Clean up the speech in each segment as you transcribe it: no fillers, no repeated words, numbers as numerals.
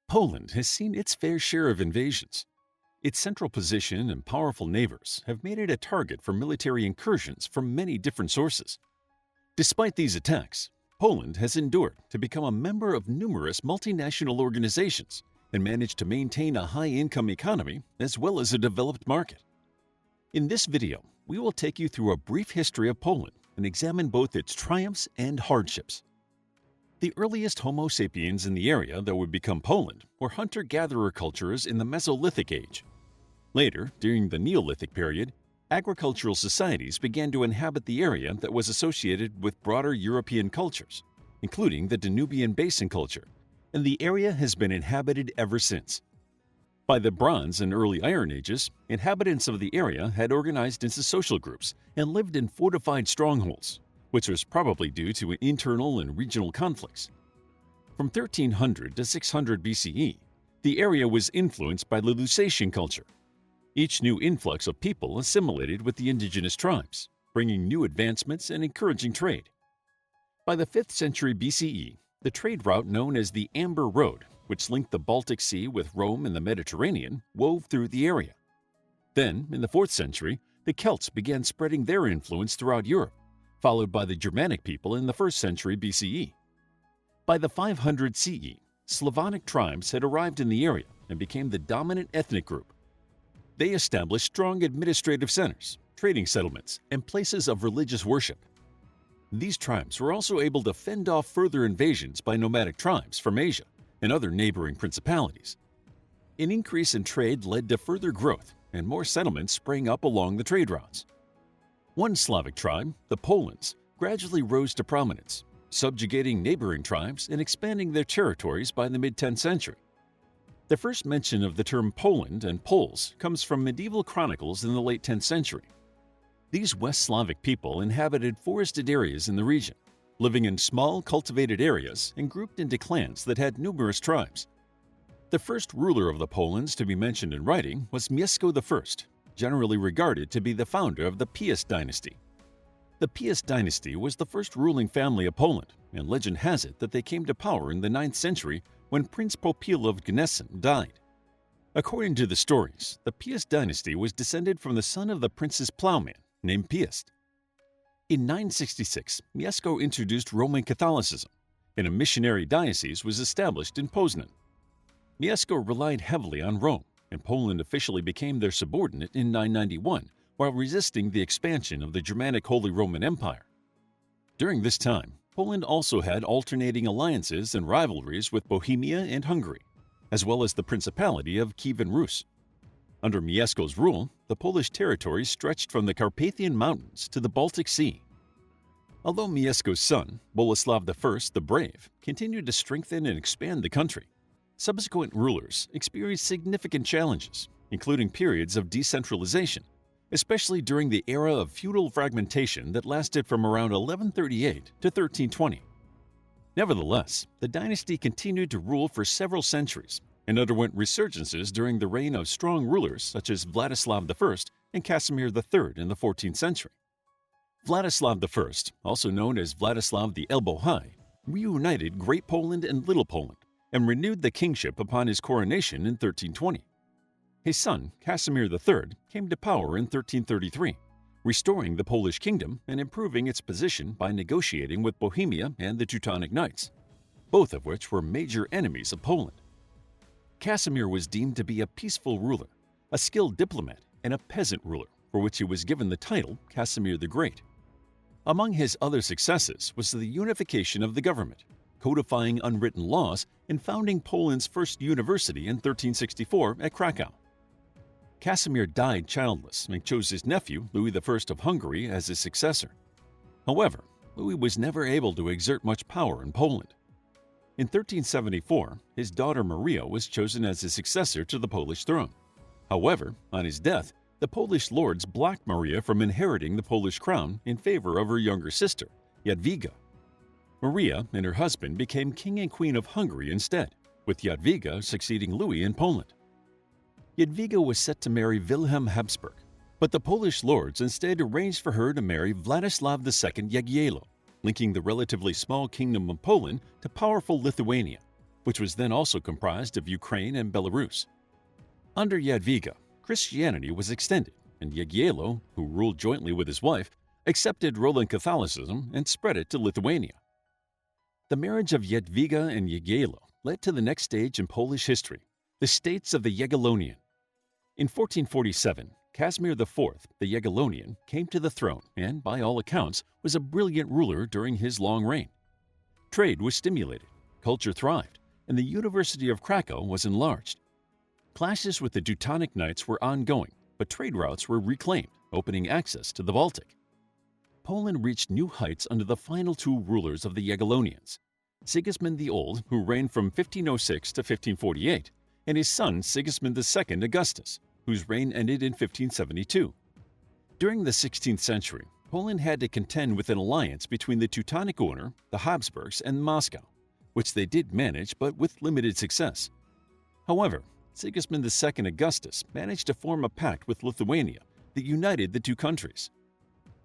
Poland has seen its fair share of invasions. Its central position and powerful neighbors have made it a target for military incursions from many different sources. Despite these attacks, Poland has endured to become a member of numerous multinational organizations and managed to maintain a high-income economy as well as a developed market. In this video, we will take you through a brief history of Poland and examine both its triumphs and hardships. The earliest Homo sapiens in the area that would become Poland were hunter-gatherer cultures in the Mesolithic age. Later, during the Neolithic period, agricultural societies began to inhabit the area that was associated with broader European cultures, including the Danubian Basin culture, and the area has been inhabited ever since. By the Bronze and early Iron Ages, inhabitants of the area had organized into social groups and lived in fortified strongholds, which was probably due to internal and regional conflicts. From 1300 to 600 BCE, the area was influenced by the Lusatian culture. Each new influx of people assimilated with the indigenous tribes, bringing new advancements and encouraging trade. By the 5th century BCE, the trade route known as the Amber Road, which linked the Baltic Sea with Rome and the Mediterranean, wove through the area. Then, in the 4th century, the Celts began spreading their influence throughout Europe, followed by the Germanic people in the 1st century BCE. By the 500 CE, Slavonic tribes had arrived in the area and became the dominant ethnic group. They established strong administrative centers, trading settlements, and places of religious worship. These tribes were also able to fend off further invasions by nomadic tribes from Asia and other neighboring principalities. An increase in trade led to further growth, and more settlements sprang up along the trade routes. One Slavic tribe, the Polans, gradually rose to prominence, subjugating neighboring tribes and expanding their territories by the mid-10th century. The first mention of the term Poland and Poles comes from medieval chronicles in the late 10th century. These West Slavic people inhabited forested areas in the region, living in small cultivated areas and grouped into clans that had numerous tribes. The first ruler of the Polans to be mentioned in writing was Mieszko I, generally regarded to be the founder of the Piast Dynasty. The Piast Dynasty was the first ruling family of Poland, and legend has it that they came to power in the 9th century when Prince Popil of Gnesen died. According to the stories, the Piast Dynasty was descended from the son of the prince's plowman, named Piast. In 966, Mieszko introduced Roman Catholicism, and a missionary diocese was established in Poznan. Mieszko relied heavily on Rome, and Poland officially became their subordinate in 991 while resisting the expansion of the Germanic Holy Roman Empire. During this time, Poland also had alternating alliances and rivalries with Bohemia and Hungary, as well as the Principality of Kievan Rus. Under Mieszko's rule, the Polish territories stretched from the Carpathian Mountains to the Baltic Sea. Although Mieszko's son, Boleslav I the Brave, continued to strengthen and expand the country, subsequent rulers experienced significant challenges, including periods of decentralization, especially during the era of feudal fragmentation that lasted from around 1138 to 1320. Nevertheless, the dynasty continued to rule for several centuries and underwent resurgences during the reign of strong rulers such as Vladislav I and Casimir III in the 14th century. Vladislav I, also known as Vladislav the Elbow High, reunited Great Poland and Little Poland and renewed the kingship upon his coronation in 1320. His son, Casimir III, came to power in 1333, restoring the Polish kingdom and improving its position by negotiating with Bohemia and the Teutonic Knights, both of which were major enemies of Poland. Casimir was deemed to be a peaceful ruler, a skilled diplomat, and a peasant ruler, for which he was given the title Casimir the Great. Among his other successes was the unification of the government, codifying unwritten laws, and founding Poland's first university in 1364 at Krakow. Casimir died childless and chose his nephew, Louis I of Hungary, as his successor. However, Louis was never able to exert much power in Poland. In 1374, his daughter Maria was chosen as his successor to the Polish throne. However, on his death, the Polish lords blocked Maria from inheriting the Polish crown in favor of her younger sister, Jadwiga. Maria and her husband became King and Queen of Hungary instead, with Jadwiga succeeding Louis in Poland. Jadwiga was set to marry Wilhelm Habsburg, but the Polish lords instead arranged for her to marry Vladislav II Jagiello, linking the relatively small kingdom of Poland to powerful Lithuania. which was then also comprised of Ukraine and Belarus. Under Jadwiga, Christianity was extended, and Jagiello, who ruled jointly with his wife, accepted Roman Catholicism and spread it to Lithuania. The marriage of Jadwiga and Jagiello led to the next stage in Polish history, the States of the Jagiellonian. In 1447, Casimir IV, the Jagiellonian, came to the throne and, by all accounts, was a brilliant ruler during his long reign. Trade was stimulated, culture thrived, and the University of Krakow was enlarged. Clashes with the Teutonic Knights were ongoing, but trade routes were reclaimed, opening access to the Baltic. Poland reached new heights under the final two rulers of the Jagiellonians, Sigismund the Old, who reigned from 1506 to 1548, and his son Sigismund II Augustus, whose reign ended in 1572. During the 16th century, Poland had to contend with an alliance between the Teutonic Order, the Habsburgs, and Moscow, which they did manage but with limited success. However, Sigismund II Augustus managed to form a pact with Lithuania that united the two countries.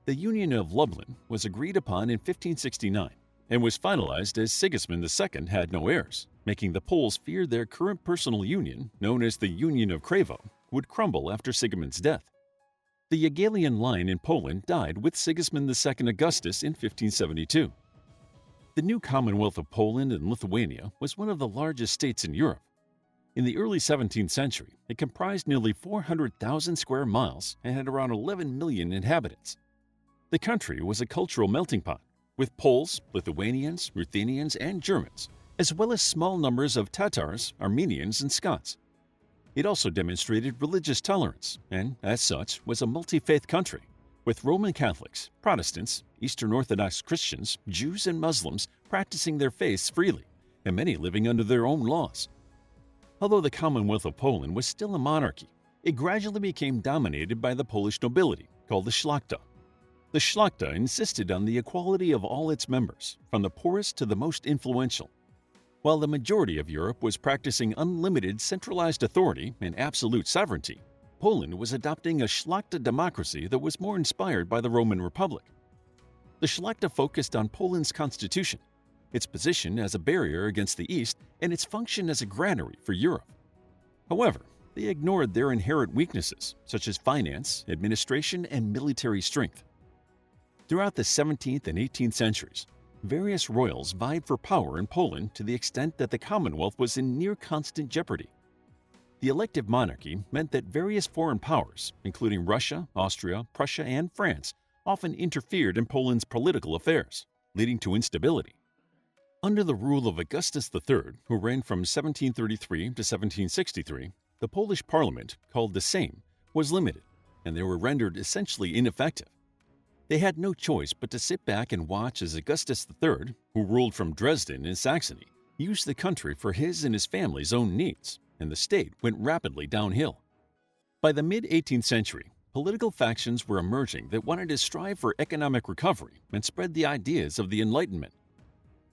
The Union of Lublin was agreed upon in 1569 and was finalized as Sigismund II had no heirs, making the Poles fear their current personal union, known as the Union of Krakow, would crumble after Sigismund's death. The Jagiellonian line in Poland died with Sigismund II Augustus in 1572. The new Commonwealth of Poland and Lithuania was one of the largest states in Europe. In the early 17th century, it comprised nearly 400,000 square miles and had around 11 million inhabitants. The country was a cultural melting pot, with Poles, Lithuanians, Ruthenians, and Germans, as well as small numbers of Tatars, Armenians, and Scots. It also demonstrated religious tolerance and, as such, was a multi-faith country, with Roman Catholics, Protestants, Eastern Orthodox Christians, Jews, and Muslims practicing their faiths freely, and many living under their own laws. Although the Commonwealth of Poland was still a monarchy, it gradually became dominated by the Polish nobility, called the Szlachta. The Szlachta insisted on the equality of all its members, from the poorest to the most influential. While the majority of Europe was practicing unlimited centralized authority and absolute sovereignty, Poland was adopting a Szlachta democracy that was more inspired by the Roman Republic. The Szlachta focused on Poland's constitution, its position as a barrier against the East, and its function as a granary for Europe. However, they ignored their inherent weaknesses, such as finance, administration, and military strength. Throughout the 17th and 18th centuries, various royals vied for power in Poland to the extent that the Commonwealth was in near constant jeopardy. The elective monarchy meant that various foreign powers, including Russia, Austria, Prussia, and France, often interfered in Poland's political affairs, leading to instability. Under the rule of Augustus III, who reigned from 1733 to 1763, the Polish parliament, called the Sejm, was limited, and they were rendered essentially ineffective. They had no choice but to sit back and watch as Augustus III, who ruled from Dresden in Saxony, used the country for his and his family's own needs, and the state went rapidly downhill. By the mid-18th century, political factions were emerging that wanted to strive for economic recovery and spread the ideas of the Enlightenment.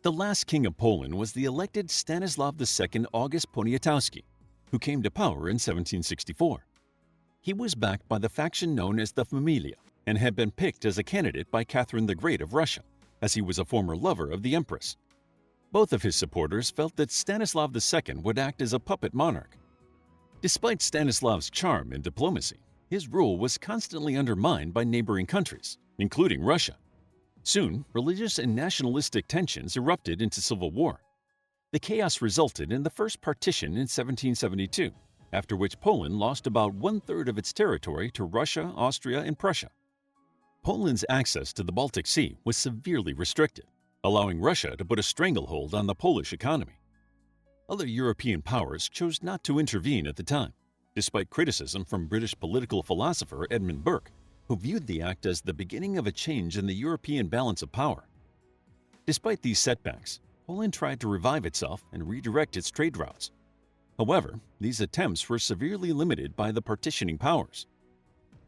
The last king of Poland was the elected Stanislav II August Poniatowski, who came to power in 1764. He was backed by the faction known as the Familia, and had been picked as a candidate by Catherine the Great of Russia, as he was a former lover of the Empress. Both of his supporters felt that Stanislav II would act as a puppet monarch. Despite Stanislav's charm and diplomacy, his rule was constantly undermined by neighboring countries, including Russia. Soon, religious and nationalistic tensions erupted into civil war. The chaos resulted in the first partition in 1772, after which Poland lost about one-third of its territory to Russia, Austria, and Prussia. Poland's access to the Baltic Sea was severely restricted, allowing Russia to put a stranglehold on the Polish economy. Other European powers chose not to intervene at the time, despite criticism from British political philosopher Edmund Burke, who viewed the act as the beginning of a change in the European balance of power. Despite these setbacks, Poland tried to revive itself and redirect its trade routes. However, these attempts were severely limited by the partitioning powers.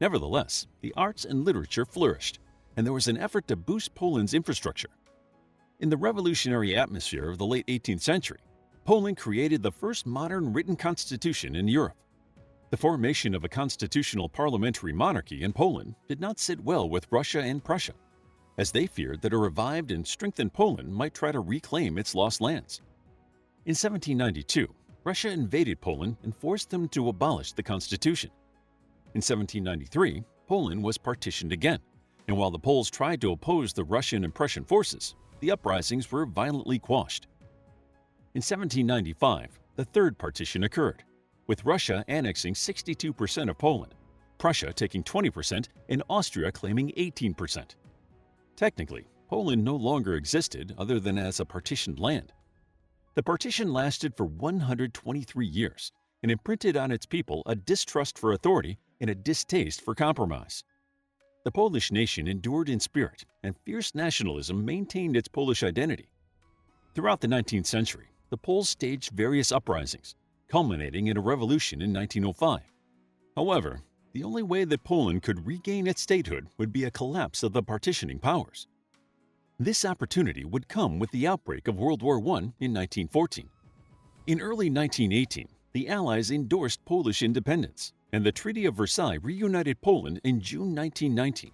Nevertheless, the arts and literature flourished, and there was an effort to boost Poland's infrastructure. In the revolutionary atmosphere of the late 18th century, Poland created the first modern written constitution in Europe. The formation of a constitutional parliamentary monarchy in Poland did not sit well with Russia and Prussia, as they feared that a revived and strengthened Poland might try to reclaim its lost lands. In 1792, Russia invaded Poland and forced them to abolish the constitution. In 1793, Poland was partitioned again, and while the Poles tried to oppose the Russian and Prussian forces, the uprisings were violently quashed. In 1795, the third partition occurred, with Russia annexing 62% of Poland, Prussia taking 20%, and Austria claiming 18%. Technically, Poland no longer existed other than as a partitioned land. The partition lasted for 123 years and imprinted on its people a distrust for authority and a distaste for compromise. The Polish nation endured in spirit, and fierce nationalism maintained its Polish identity. Throughout the 19th century, the Poles staged various uprisings, culminating in a revolution in 1905. However, the only way that Poland could regain its statehood would be a collapse of the partitioning powers. This opportunity would come with the outbreak of World War I in 1914. In early 1918, the Allies endorsed Polish independence, and the Treaty of Versailles reunited Poland in June 1919.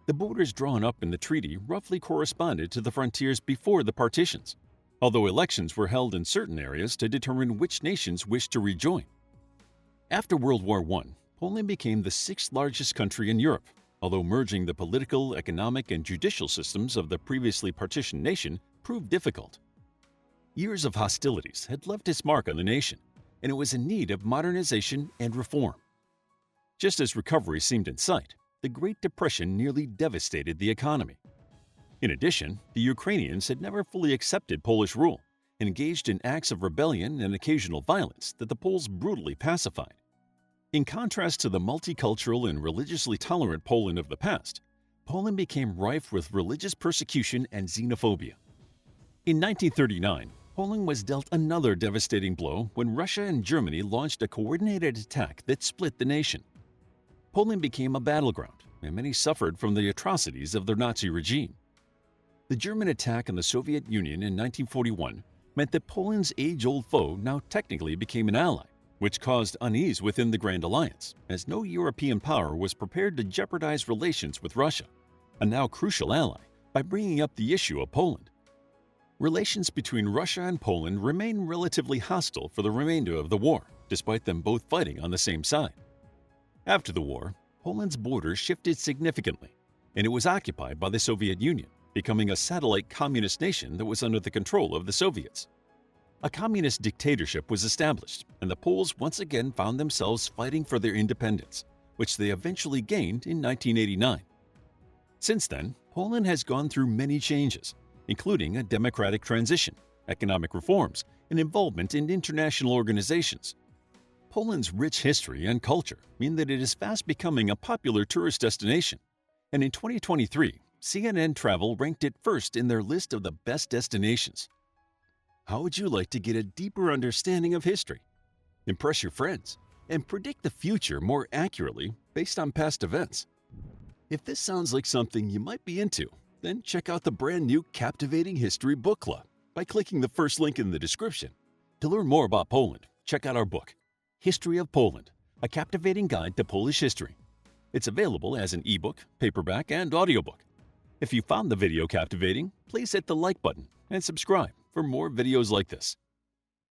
The borders drawn up in the treaty roughly corresponded to the frontiers before the partitions, although elections were held in certain areas to determine which nations wished to rejoin. After World War I, Poland became the sixth largest country in Europe, although merging the political, economic, and judicial systems of the previously partitioned nation proved difficult. Years of hostilities had left its mark on the nation, and it was in need of modernization and reform. Just as recovery seemed in sight, the Great Depression nearly devastated the economy. In addition, the Ukrainians had never fully accepted Polish rule and engaged in acts of rebellion and occasional violence that the Poles brutally pacified. In contrast to the multicultural and religiously tolerant Poland of the past, Poland became rife with religious persecution and xenophobia. In 1939, Poland was dealt another devastating blow when Russia and Germany launched a coordinated attack that split the nation. Poland became a battleground, and many suffered from the atrocities of the Nazi regime. The German attack on the Soviet Union in 1941 meant that Poland's age-old foe now technically became an ally, which caused unease within the Grand Alliance, as no European power was prepared to jeopardize relations with Russia, a now crucial ally, by bringing up the issue of Poland. Relations between Russia and Poland remained relatively hostile for the remainder of the war, despite them both fighting on the same side. After the war, Poland's border shifted significantly, and it was occupied by the Soviet Union, becoming a satellite communist nation that was under the control of the Soviets. A communist dictatorship was established, and the Poles once again found themselves fighting for their independence, which they eventually gained in 1989. Since then, Poland has gone through many changes, including a democratic transition, economic reforms, and involvement in international organizations. Poland's rich history and culture mean that it is fast becoming a popular tourist destination, and in 2023, CNN Travel ranked it first in their list of the best destinations. How would you like to get a deeper understanding of history, impress your friends, and predict the future more accurately based on past events? If this sounds like something you might be into, then check out the brand new Captivating History Book Club by clicking the first link in the description. To learn more about Poland, check out our book, History of Poland, a captivating guide to Polish history. It's available as an ebook, paperback, and audiobook. If you found the video captivating, please hit the like button and subscribe for more videos like this.